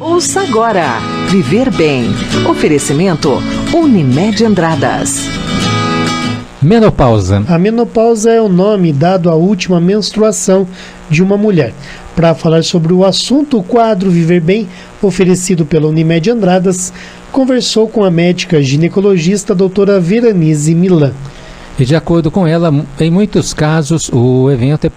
Ouça agora, Viver Bem. Oferecimento Unimed Andradas. Menopausa. A menopausa é o nome dado à última menstruação de uma mulher. Para falar sobre o assunto, o quadro Viver Bem, oferecido pela Unimed Andradas, conversou com a médica ginecologista doutora Veranize Milan. E de acordo com ela, em muitos casos, o evento é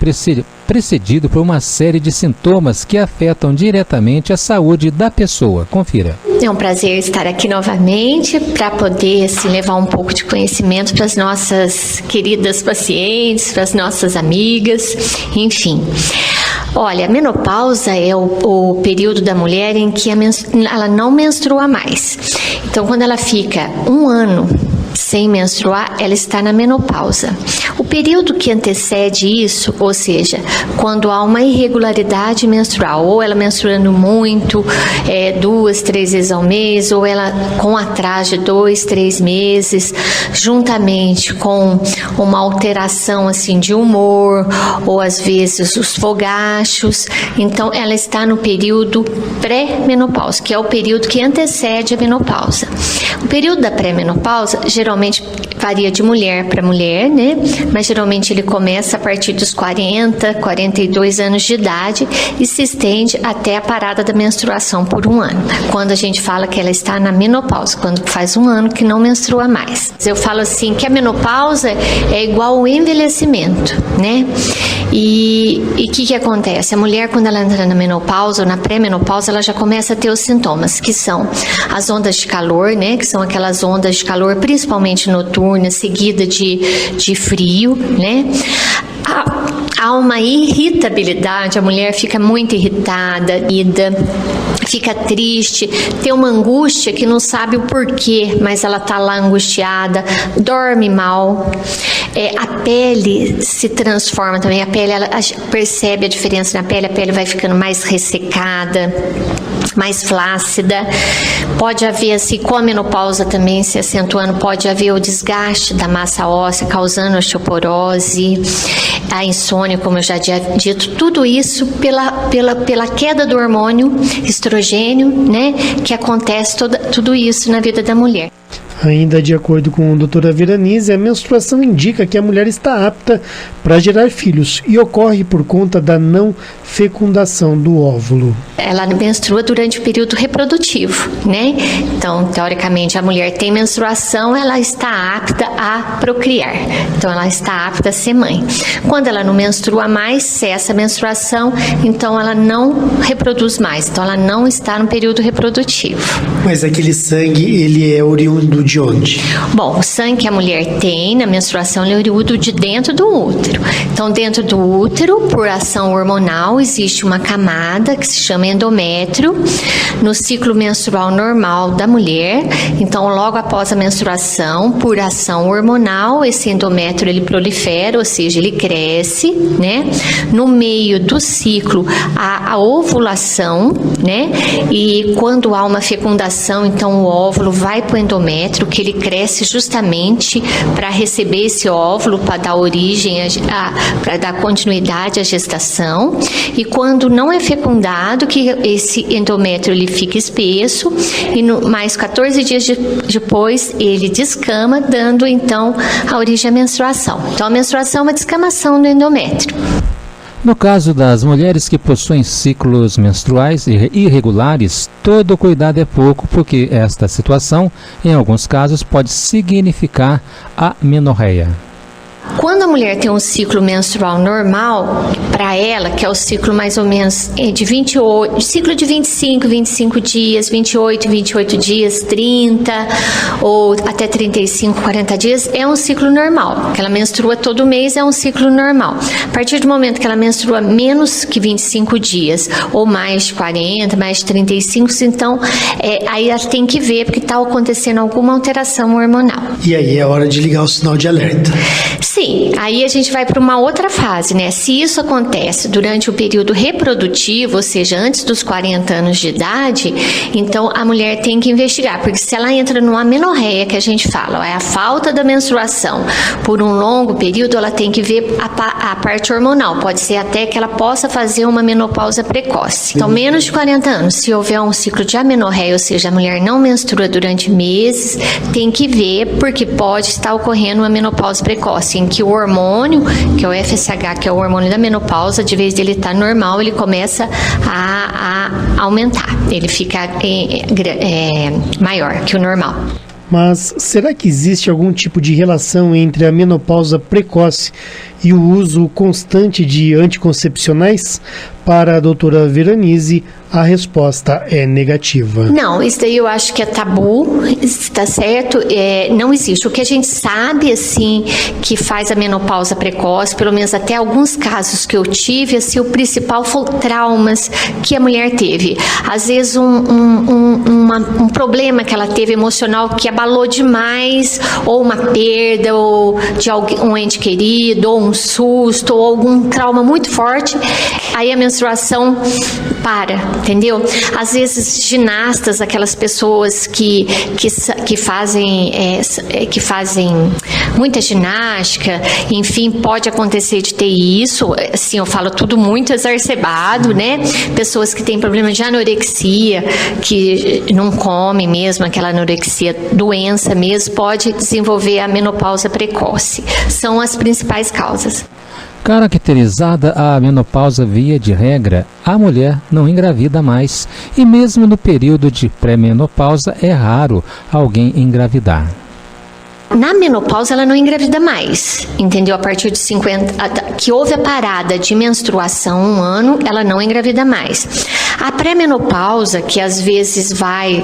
precedido por uma série de sintomas que afetam diretamente a saúde da pessoa. Confira. É um prazer estar aqui novamente para poder levar um pouco de conhecimento para as nossas queridas pacientes, para as nossas amigas, enfim. Olha, a menopausa é o período da mulher em que ela não menstrua mais. Então, quando ela fica um ano sem menstruar, ela está na menopausa. O período que antecede isso, ou seja, quando há uma irregularidade menstrual, ou ela menstruando muito, 2, 3 vezes ao mês, ou ela com atraso de 2, 3 meses, juntamente com uma alteração assim de humor, ou às vezes os fogachos, então ela está no período pré-menopausa, que é o período que antecede a menopausa. O período da pré-menopausa geralmente varia de mulher para mulher, né? Mas geralmente ele começa a partir dos 40, 42 anos de idade e se estende até a parada da menstruação por um ano. Quando a gente fala que ela está na menopausa, quando faz um ano que não menstrua mais. Eu falo assim que a menopausa é igual ao envelhecimento, né? E o que acontece? A mulher, quando ela entra na menopausa ou na pré-menopausa, ela já começa a ter os sintomas, que são as ondas de calor, né? Que são aquelas ondas de calor, principalmente noturnas, seguida de frio, né? Há uma irritabilidade, a mulher fica muito irritada, fica triste, tem uma angústia que não sabe o porquê, mas ela está lá angustiada, dorme mal. A pele se transforma também, a pele, ela percebe a diferença na pele, a pele vai ficando mais ressecada, mais flácida. Pode haver, assim, com a menopausa também se acentuando, pode haver o desgaste da massa óssea, causando osteoporose, a insônia, como eu já tinha dito, tudo isso pela queda do hormônio estrogênio, né, que acontece tudo isso na vida da mulher. Ainda de acordo com a doutora Veranize, a menstruação indica que a mulher está apta para gerar filhos e ocorre por conta da não fecundação do óvulo. Ela menstrua durante o período reprodutivo, né? Então, teoricamente, a mulher tem menstruação, ela está apta a procriar. Então, ela está apta a ser mãe. Quando ela não menstrua mais, cessa a menstruação, então ela não reproduz mais. Então, ela não está no período reprodutivo. Mas aquele sangue, ele é oriundo de onde? Bom, o sangue que a mulher tem na menstruação é oriundo de dentro do útero. Então, dentro do útero, por ação hormonal, existe uma camada que se chama endométrio. No ciclo menstrual normal da mulher, então, logo após a menstruação, por ação hormonal, esse endométrio ele prolifera, ou seja, ele cresce, né? No meio do ciclo, há a ovulação, né? E quando há uma fecundação, então o óvulo vai para o endométrio, que ele cresce justamente para receber esse óvulo, para dar origem, para dar continuidade à gestação. E quando não é fecundado, que esse endométrio ele fica espesso e mais 14 dias depois ele descama, dando então a origem à menstruação. Então a menstruação é uma descamação do endométrio. No caso das mulheres que possuem ciclos menstruais irregulares, todo cuidado é pouco, porque esta situação, em alguns casos, pode significar a menorreia. Quando a mulher tem um ciclo menstrual normal, para ela, que é o ciclo mais ou menos de 28, ciclo de 25 dias, 28 dias, 30 ou até 35, 40 dias, é um ciclo normal. Que ela menstrua todo mês é um ciclo normal. A partir do momento que ela menstrua menos que 25 dias, ou mais de 40, mais de 35, então aí ela tem que ver porque está acontecendo alguma alteração hormonal. E aí é hora de ligar o sinal de alerta. Sim, aí a gente vai para uma outra fase, né? Se isso acontece durante o período reprodutivo, ou seja, antes dos 40 anos de idade, então a mulher tem que investigar, porque se ela entra numa amenorreia, que a gente fala, é a falta da menstruação por um longo período, ela tem que ver a parte hormonal. Pode ser até que ela possa fazer uma menopausa precoce. Então, menos de 40 anos, se houver um ciclo de amenorreia, ou seja, a mulher não menstrua durante meses, tem que ver, porque pode estar ocorrendo uma menopausa precoce, em que o hormônio, que é o FSH, que é o hormônio da menopausa, de vez dele estar normal, ele começa a aumentar. Ele fica maior que o normal. Mas será que existe algum tipo de relação entre a menopausa precoce e o uso constante de anticoncepcionais? Para a doutora Veranize, a resposta é negativa. Não, isso daí eu acho que é tabu, está certo? Não existe. O que a gente sabe, assim, que faz a menopausa precoce, pelo menos até alguns casos que eu tive, assim, o principal foi traumas que a mulher teve. Às vezes um problema que ela teve emocional que abalou demais, ou uma perda, ou de um ente querido, ou um susto, ou algum trauma muito forte, aí a menstruação para, entendeu? Às vezes ginastas, aquelas pessoas que fazem muita ginástica, enfim, pode acontecer de ter isso, assim, eu falo tudo muito exacerbado, né? Pessoas que têm problema de anorexia, que não comem mesmo, aquela anorexia, doença mesmo, pode desenvolver a menopausa precoce. São as principais causas. Caracterizada a menopausa via de regra, a mulher não engravida mais e mesmo no período de pré-menopausa é raro alguém engravidar. Na menopausa ela não engravida mais, entendeu? A partir de 50, que houve a parada de menstruação 1 ano, ela não engravida mais. A pré-menopausa, que às vezes vai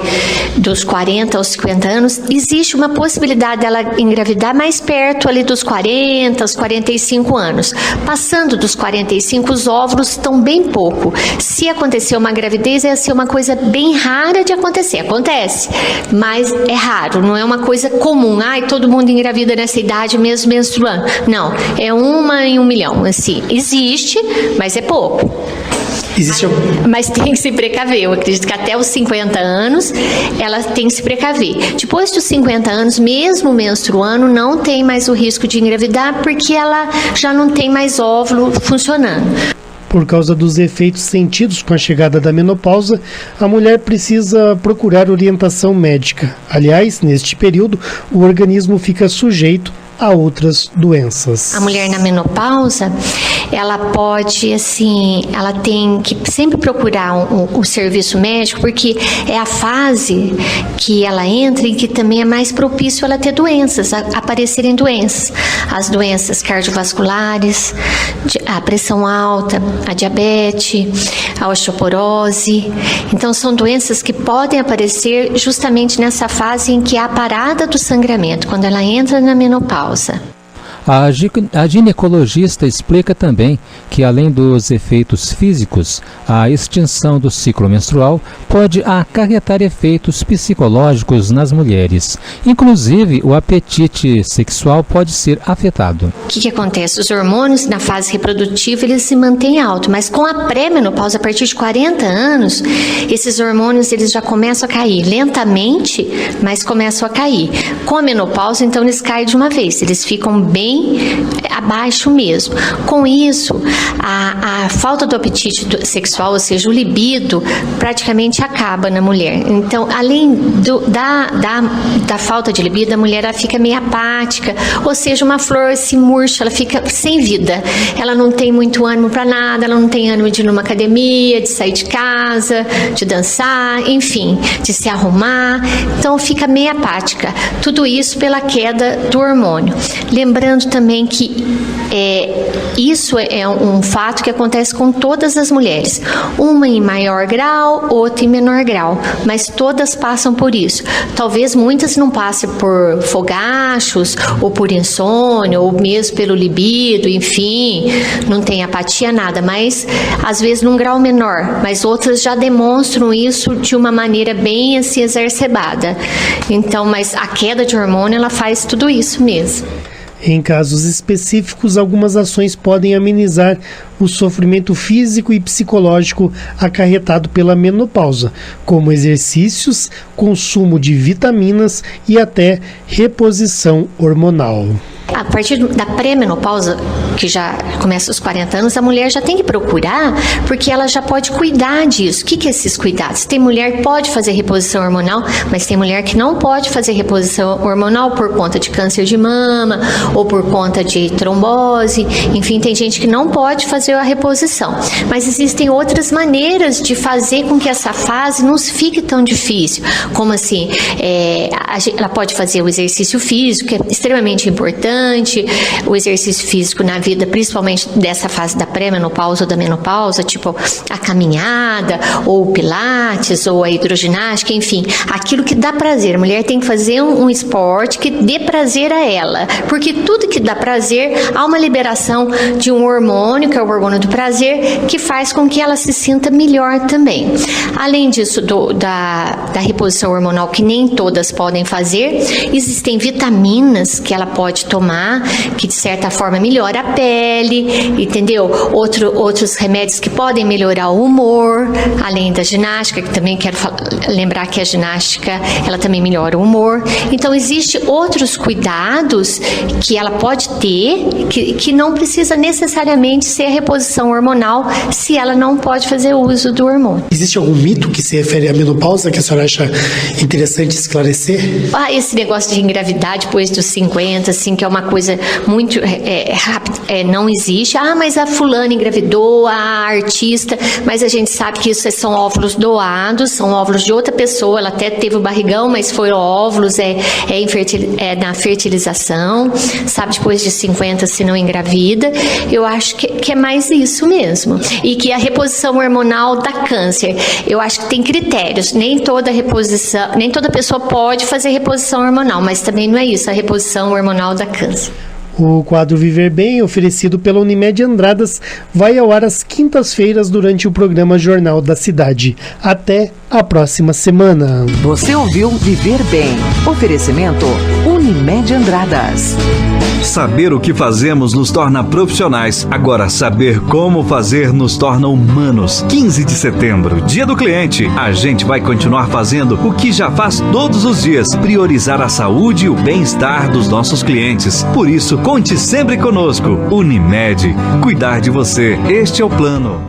dos 40 aos 50 anos, existe uma possibilidade dela engravidar mais perto ali dos 40 aos 45 anos. Passando dos 45, os óvulos estão bem pouco. Se acontecer uma gravidez, é ser uma coisa bem rara de acontecer. Acontece, mas é raro, não é uma coisa comum. Todo mundo engravida nessa idade mesmo menstruando. Não, é 1 em 1 milhão, assim. Existe, mas é pouco. Existe algum... Mas tem que se precaver. Eu acredito que até os 50 anos ela tem que se precaver. Depois dos 50 anos, mesmo menstruando, não tem mais o risco de engravidar, porque ela já não tem mais óvulo funcionando. Por causa dos efeitos sentidos com a chegada da menopausa, a mulher precisa procurar orientação médica. Aliás, neste período, o organismo fica sujeito a outras doenças. A mulher na menopausa, ela pode, assim, ela tem que sempre procurar o serviço médico, porque é a fase que ela entra em que também é mais propício ela ter doenças, aparecerem doenças. As doenças cardiovasculares, a pressão alta, a diabetes, a osteoporose. Então, são doenças que podem aparecer justamente nessa fase em que há a parada do sangramento, quando ela entra na menopausa. A ginecologista explica também que, além dos efeitos físicos, a extinção do ciclo menstrual pode acarretar efeitos psicológicos nas mulheres. Inclusive, o apetite sexual pode ser afetado. O que acontece? Os hormônios na fase reprodutiva, eles se mantêm altos, mas com a pré-menopausa, a partir de 40 anos, esses hormônios eles já começam a cair lentamente, mas começam a cair. Com a menopausa, então, eles caem de uma vez, eles ficam bem abaixo mesmo. Com isso, a falta do apetite sexual, ou seja, o libido, praticamente acaba na mulher. Então, além da falta de libido, a mulher ela fica meio apática, ou seja, uma flor se murcha, ela fica sem vida. Ela não tem muito ânimo para nada, ela não tem ânimo de ir numa academia, de sair de casa, de dançar, enfim, de se arrumar. Então, fica meio apática. Tudo isso pela queda do hormônio. Lembrando também que isso é um fato que acontece com todas as mulheres, uma em maior grau, outra em menor grau, mas todas passam por isso. Talvez muitas não passem por fogachos, ou por insônia, ou mesmo pelo libido, enfim, não tem apatia, nada, mas às vezes num grau menor, mas outras já demonstram isso de uma maneira bem assim exacerbada. Então, mas a queda de hormônio, ela faz tudo isso mesmo. Em casos específicos, algumas ações podem amenizar o sofrimento físico e psicológico acarretado pela menopausa, como exercícios, consumo de vitaminas e até reposição hormonal. A partir da pré-menopausa, que já começa aos 40 anos, a mulher já tem que procurar, porque ela já pode cuidar disso. O que é esses cuidados? Tem mulher que pode fazer reposição hormonal, mas tem mulher que não pode fazer reposição hormonal por conta de câncer de mama ou por conta de trombose. Enfim, tem gente que não pode fazer a reposição. Mas existem outras maneiras de fazer com que essa fase não fique tão difícil. Como assim? Ela pode fazer o exercício físico, que é extremamente importante, o exercício físico na vida, principalmente dessa fase da pré-menopausa ou da menopausa, tipo a caminhada, ou o pilates, ou a hidroginástica, enfim, aquilo que dá prazer. A mulher tem que fazer um esporte que dê prazer a ela, porque tudo que dá prazer, há uma liberação de um hormônio, que é o hormônio do prazer, que faz com que ela se sinta melhor também. Além disso, da reposição hormonal, que nem todas podem fazer, existem vitaminas que ela pode tomar, que de certa forma melhora a pele, entendeu? Outros remédios que podem melhorar o humor, além da ginástica, que também quero lembrar que a ginástica, ela também melhora o humor. Então, existem outros cuidados que ela pode ter, que não precisa necessariamente ser a reposição hormonal, se ela não pode fazer uso do hormônio. Existe algum mito que se refere à menopausa que a senhora acha interessante esclarecer? Esse negócio de engravidar depois dos 50, assim, que é uma coisa muito rápida, não existe. Mas a fulana engravidou, a artista, mas a gente sabe que isso são óvulos doados, são óvulos de outra pessoa, ela até teve o barrigão, mas foram óvulos, na fertilização, sabe, depois de 50 se não engravida. Eu acho que é mais isso mesmo. E que a reposição hormonal dá câncer, eu acho que tem critérios, nem toda pessoa pode fazer reposição hormonal, mas também não é isso, a reposição hormonal dá câncer. O quadro Viver Bem, oferecido pela Unimed Andradas, vai ao ar às quintas-feiras durante o programa Jornal da Cidade. Até a próxima semana. Você ouviu Viver Bem. Oferecimento Unimed Andradas. Saber o que fazemos nos torna profissionais. Agora, saber como fazer nos torna humanos. 15 de setembro, Dia do Cliente. A gente vai continuar fazendo o que já faz todos os dias: priorizar a saúde e o bem-estar dos nossos clientes. Por isso, conte sempre conosco. Unimed. Cuidar de você. Este é o plano.